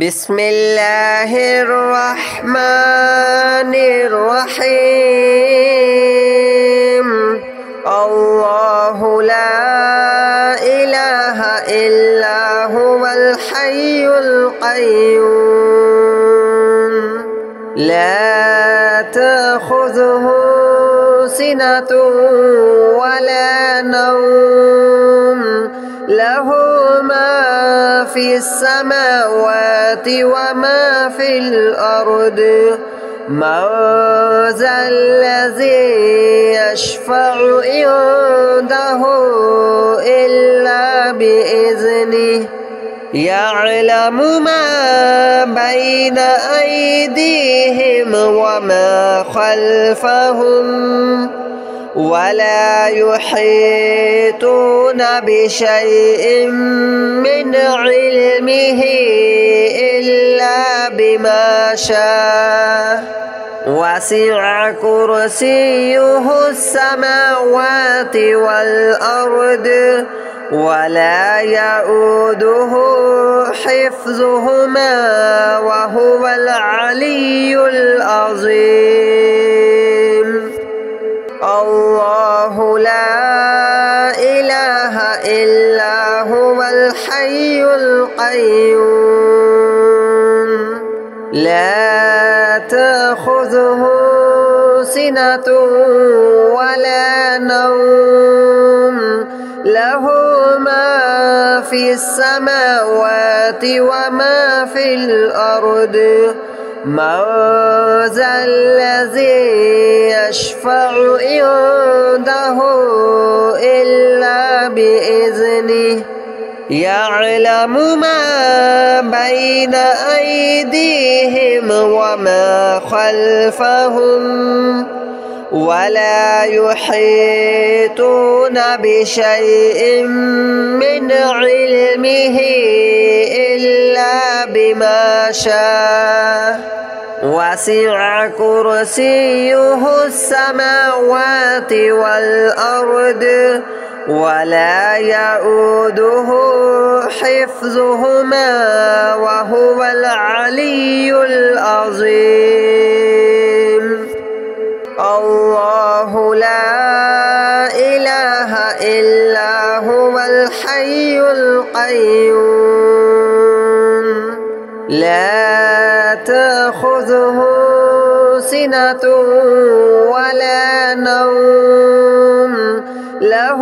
بسم الله الرحمن الرحيم. الله لا إله إلا هو الحي القيوم لا تأخذه سنة ولا نوم له ما في السماوات وما في الأرض من ذا الذي يشفع عنده إلا بإذنه يعلم ما بين أيديهم وما خلفهم ولا يحيطون بشيء من علمه إلا بما شاء وسع كرسيه السماوات والأرض ولا يؤوده حفظهما وهو العلي العظيم. الله لا إله إلا هو الحي القيوم لا تأخذه سنة ولا نوم له ما في السماوات وما في الأرض من ذا الذي يشفع عنده إلا بإذنه يعلم ما بين أيديهم وما خلفهم ولا يحيطون بشيء من علمه إلا بما شاء وسع كرسيه السماوات والأرض ولا يؤوده حفظهما وهو العلي العظيم. الله لا إله إلا هو الحي القيوم لا تأخذه سنة ولا نوم له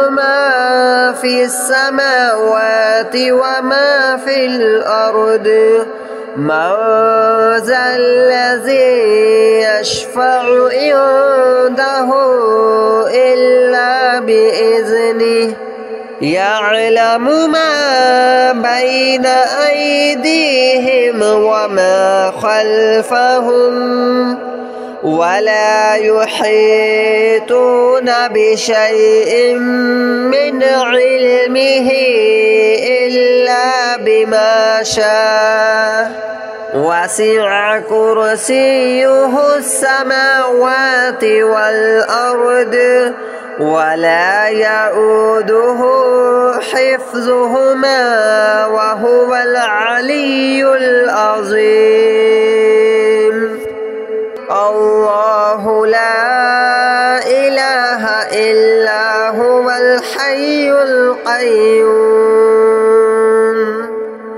ما في السماوات وما في الأرض من ذا الذي يشفع عنده إلا بإذنه يعلم ما بين أيديهم وما خلفهم ولا يحيطون بشيء من علمه إلا بما شاء وسع كرسيه السماوات والأرض ولا يؤوده حفظهما وهو العلي العظيم. الله لا إله إلا هو الحي القيوم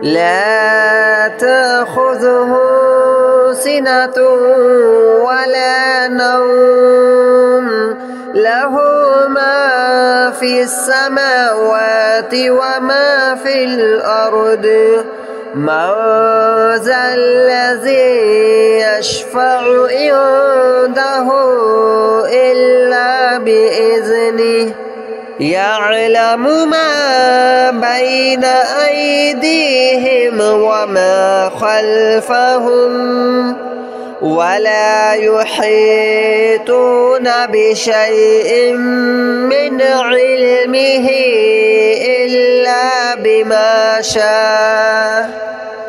لا تأخذه سنة ولا نوم له ما في السماوات وما في الأرض من ذا الذي يشفع عنده إلا بإذنه يعلم ما بين أيديهم وما خلفهم ولا يحيطون بشيء من علمه إلا بما شاء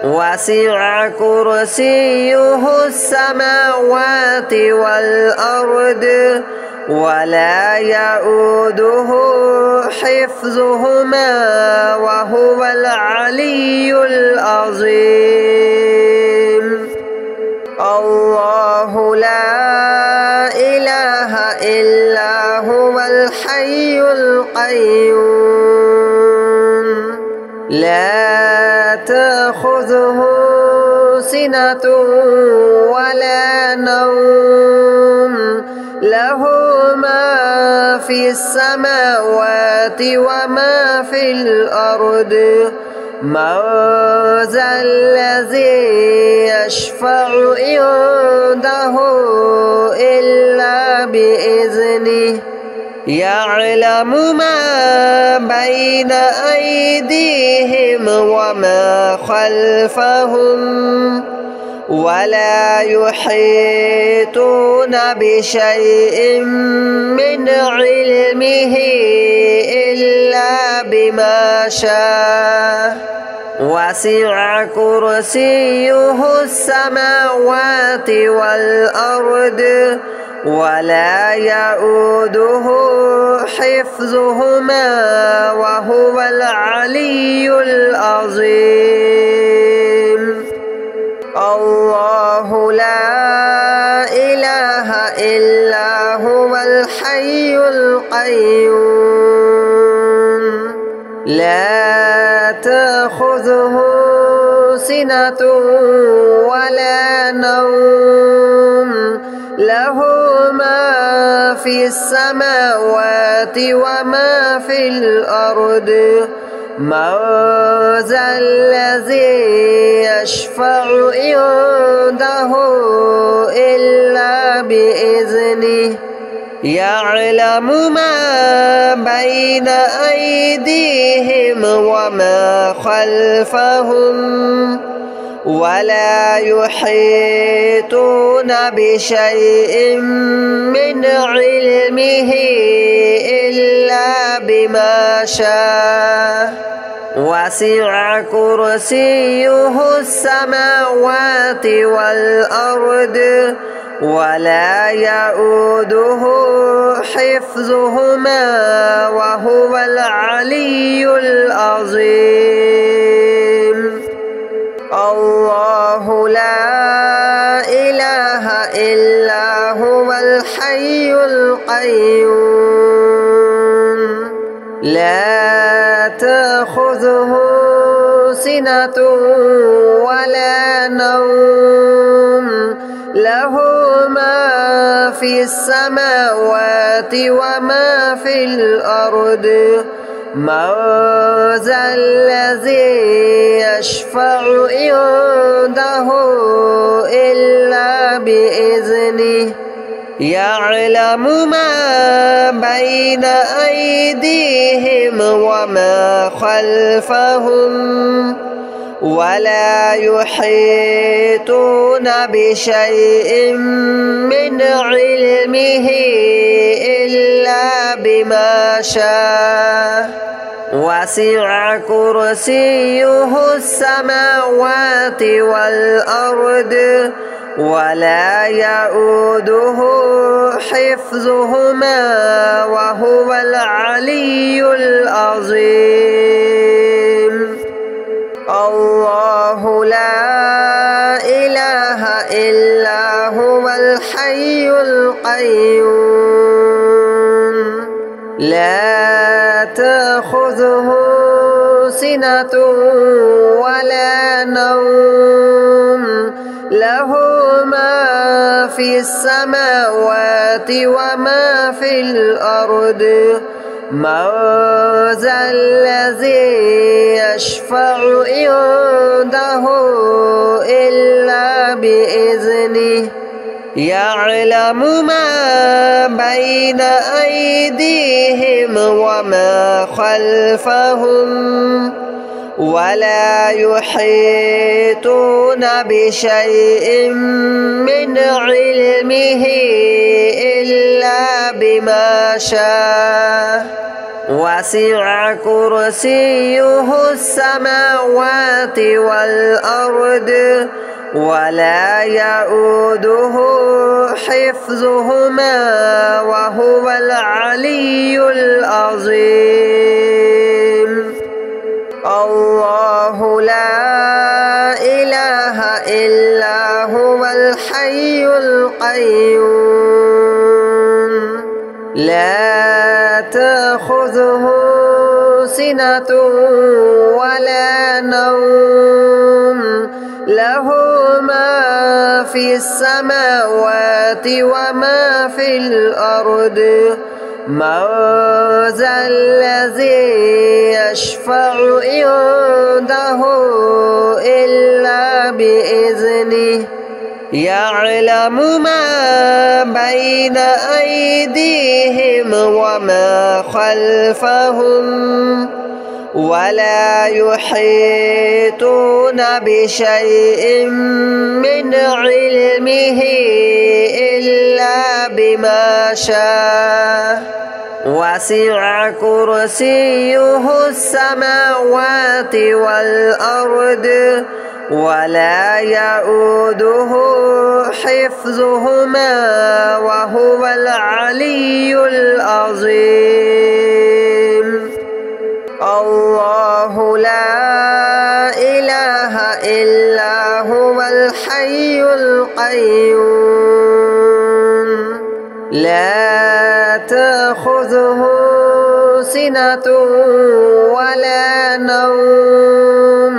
وسع كرسيه السماوات والأرض ولا يؤوده حفظهما وهو العلي العظيم. الحي القيوم لا تأخذه سنة ولا نوم له ما في السماوات وما في الأرض من ذا الذي يشفع عنده إلا بإذنه يعلم ما بين أيديهم وما خلفهم ولا يحيطون بشيء من علمه إلا بما شاء وسع كرسيه السماوات والأرض ولا يؤوده حفظهما وهو العلي العظيم الله لا إله إلا هو الحي القيوم لا تأخذه سنة ولا نوم له ما في السماوات وما في الأرض من ذا الذي يشفع عنده إلا بإذنه يعلم ما بين أيديهم وما خلفهم ولا يحيطون بشيء من علمه إلا بما شاء وسع كرسيه السماوات والأرض ولا يؤوده حفظهما وهو العلي العظيم الله لا إله إلا هو الحي القيوم لا تأخذه سنة ولا نوم له ما في السماوات وما في الأرض من ذا الذي يشفع عنده إلا بإذنه يعلم ما بين أيديهم وما خلفهم ولا يحيطون بشيء من علمه إلا بما شاء وسع كرسيه السماوات والأرض ولا يؤوده حفظهما وهو العلي العظيم الله لا إله إلا هو الحي القيوم لا تأخذه سنة ولا نوم له ما في السماوات وما في الأرض من ذا الذي يشفع عنده إلا بإذنه يعلم ما بين أيديهم وما خلفهم ولا يحيطون بشيء من علمه إلا بما شاء وسع كرسيه السماوات والأرض ولا يؤوده حفظهما وهو العلي العظيم الله لا إله إلا هو الحي القيوم لا تأخذه سنة ولا نوم له ما في السماوات وما في الأرض من ذا الذي يشفع عنده إلا بإذنه يعلم ما بين أيديهم وما خلفهم ولا يحيطون بشيء من علمه إلا بما شاء وسع كرسيه السماوات والأرض ولا يؤوده حفظهما وهو العلي العظيم الله لا إله إلا هو الحي القيوم لا تأخذه سنة ولا نوم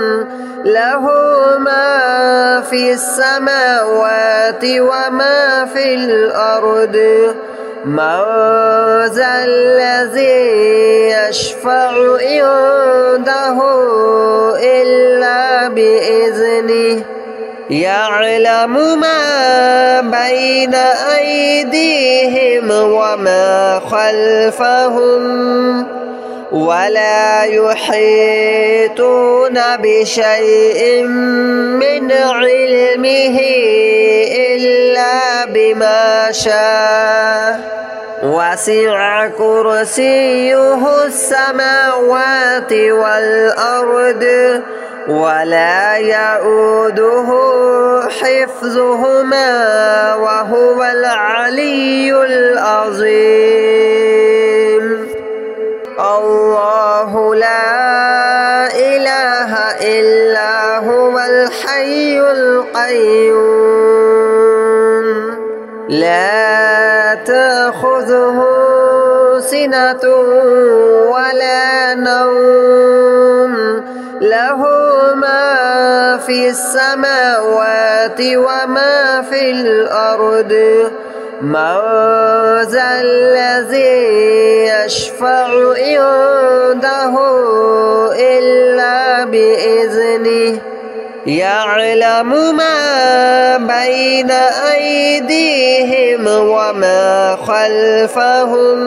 له ما في السماوات وما في الأرض من ذا الذي يشفع عنده إلا بإذنه يعلم ما بين أيديهم وما خلفهم ولا يحيطون بشيء من علمه إلا بما شاء وسع كرسيه السماوات والأرض ولا يؤوده حفظهما وهو العلي العظيم الله لا إله إلا هو الحي القيوم لا تأخذه سنة ولا نوم له ما في السماوات وما في الأرض من ذا الذي يشفع عنده إلا بإذنه يعلم ما بين أيديهم وما خلفهم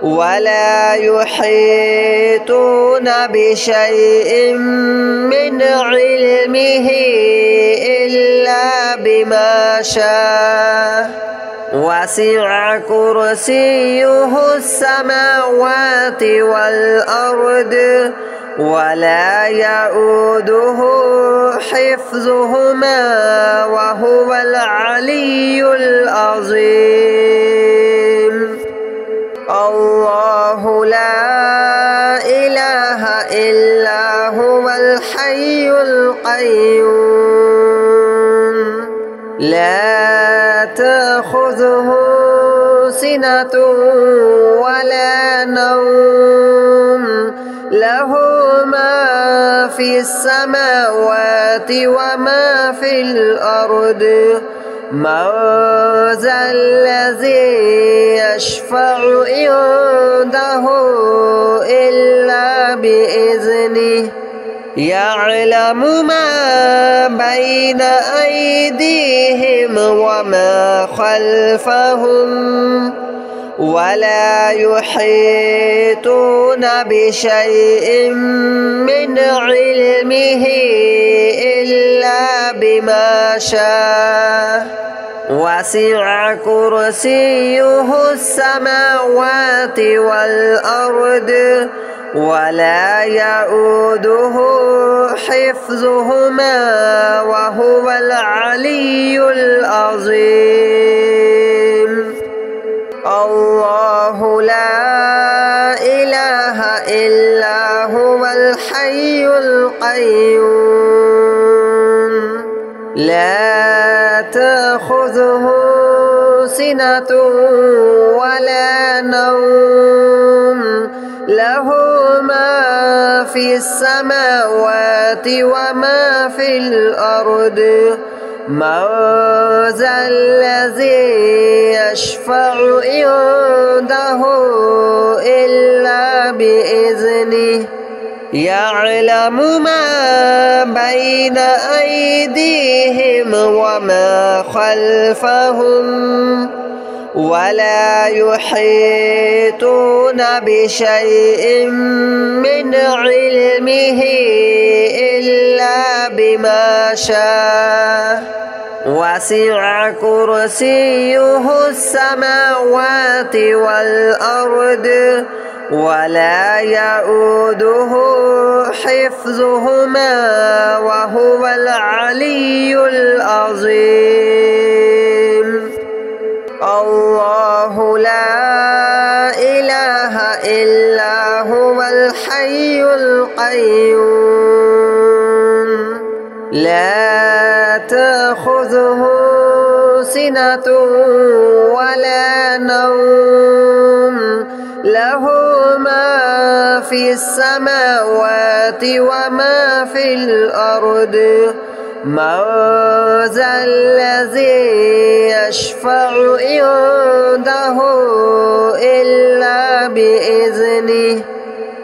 ولا يحيطون بشيء من علمه إلا بما شاء وسع كرسيه السماوات والأرض ولا يؤوده حفظهما وهو العلي العظيم الله لا إله إلا هو الحي القيوم لا تأخذه سنة ولا نوم له ما في السماوات وما في الأرض من ذا الذي يشفع عنده إلا بإذنه يعلم ما بين أيديهم وما خلفهم ولا يحيطون بشيء من علمه إلا بما شاء وسع كرسيه السماوات والأرض ولا يؤوده حفظهما وهو العلي العظيم الله لا إله إلا هو الحي القيوم لا تأخذه سنة ولا نوم له ما في السماوات وما في الأرض من ذا الذي يشفع عنده إلا بإذنه يعلم ما بين أيديهم وما خلفهم ولا يحيطون بشيء من علمه إلا بما شاء وسع كرسيه السماوات والأرض ولا يؤوده حفظهما وهو العلي العظيم الله لا إله إلا هو الحي القيوم لا تأخذه سنة ولا نوم له ما في السماوات وما في الأرض من ذا الذي يشفع عنده إلا بإذنه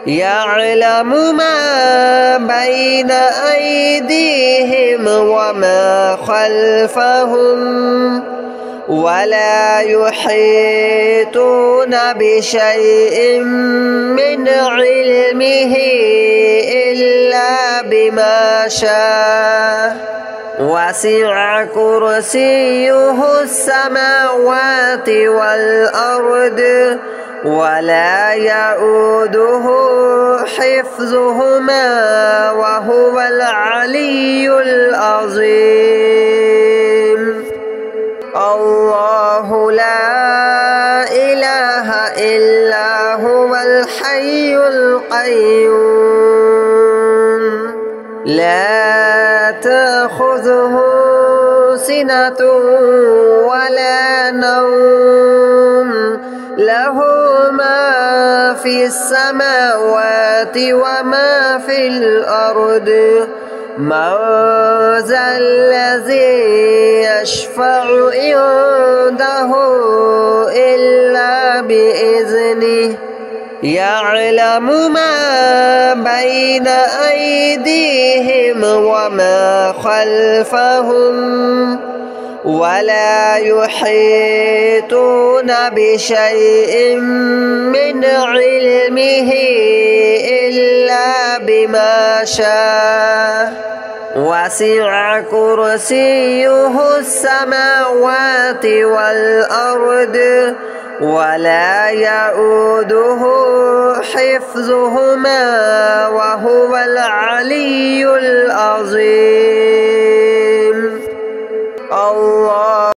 يعلم ما بين أيديهم وما خلفهم ولا يحيطون بشيء من علمه إلا بما شاء وسع كرسيه السماوات والأرض ولا يؤوده حفظهما وهو العلي العظيم الله لا إله إلا هو الحي القيوم لا تأخذه سنة ولا نوم له ما في السماوات وما في الأرض من ذا الذي يشفع عنده إلا بإذنه يعلم ما بين أيديهم وما خلفهم ولا يحيطون بشيء من علمه إلا بما شاء وسع كرسيه السماوات والأرض ولا يؤوده حفظهما وهو العلي العظيم